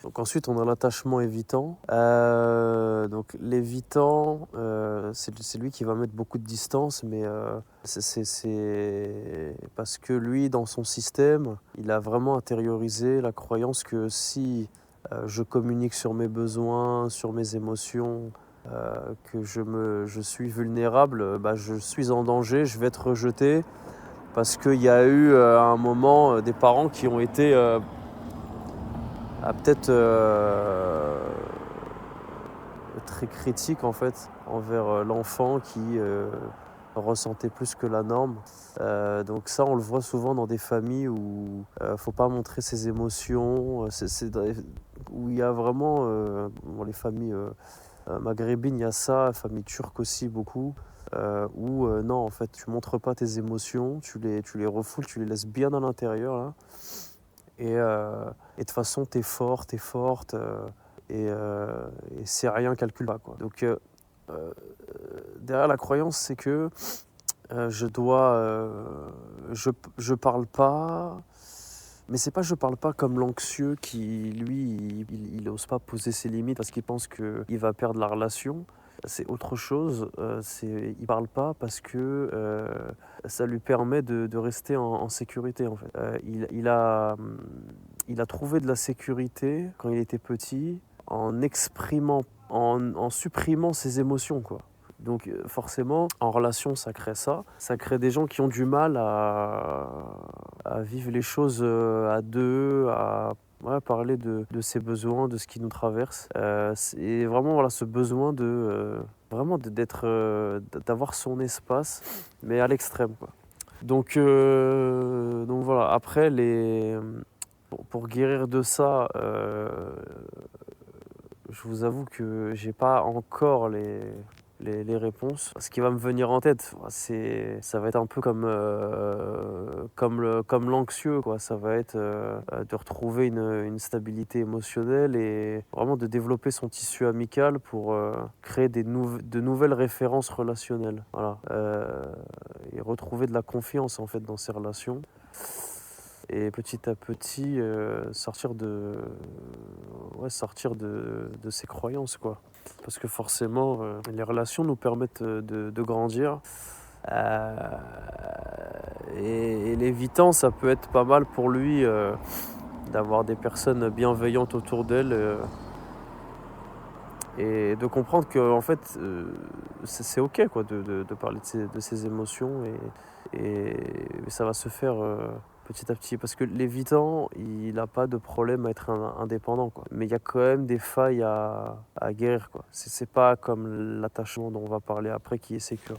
Donc ensuite, on a l'attachement évitant. Donc l'évitant, c'est lui qui va mettre beaucoup de distance, mais c'est parce que lui, dans son système, il a vraiment intériorisé la croyance que si je communique sur mes besoins, sur mes émotions, que je suis vulnérable, je suis en danger, je vais être rejeté, parce qu'il y a eu à un moment des parents qui ont été peut-être très critiques en fait envers l'enfant qui ressentait plus que la norme. Donc ça, on le voit souvent dans des familles où faut pas montrer ses émotions, où il y a vraiment bon, les familles maghrébines, il y a ça, famille turque aussi beaucoup. Où non, en fait, tu montres pas tes émotions, tu les refoules, tu les laisses bien à l'intérieur là. Et de toute façon, t'es fort, t'es forte, et c'est rien, calcule pas, quoi. Donc derrière la croyance, c'est que je dois, je parle pas, mais c'est pas je parle pas comme l'anxieux qui, lui, il ose pas poser ses limites parce qu'il pense qu'il va perdre la relation. C'est autre chose, il parle pas parce que ça lui permet de rester en sécurité en fait. Il a trouvé de la sécurité quand il était petit en exprimant, en supprimant ses émotions, quoi. Donc forcément, en relation, ça crée ça. Ça crée des gens qui ont du mal à vivre les choses à deux, à parler de ses besoins, de ce qui nous traverse. Et vraiment, voilà, ce besoin vraiment d'avoir son espace, mais à l'extrême, quoi. Donc voilà, après, pour guérir de ça, je vous avoue que j'ai pas encore les réponses. Ce qui va me venir en tête, ça va être un peu comme l'anxieux, quoi. Ça va être de retrouver une stabilité émotionnelle et vraiment de développer son tissu amical pour créer de nouvelles références relationnelles. Voilà. Et retrouver de la confiance en fait dans ses relations. Et petit à petit sortir de ses croyances, quoi. Parce que forcément les relations nous permettent de grandir, et l'évitant, ça peut être pas mal pour lui d'avoir des personnes bienveillantes autour d'elle, et de comprendre que en fait c'est ok, quoi, de parler de ses émotions, et ça va se faire petit à petit, parce que l'évitant, il n'a pas de problème à être indépendant, quoi. Mais il y a quand même des failles à guérir, quoi. C'est pas comme l'attachement dont on va parler après qui est sécure.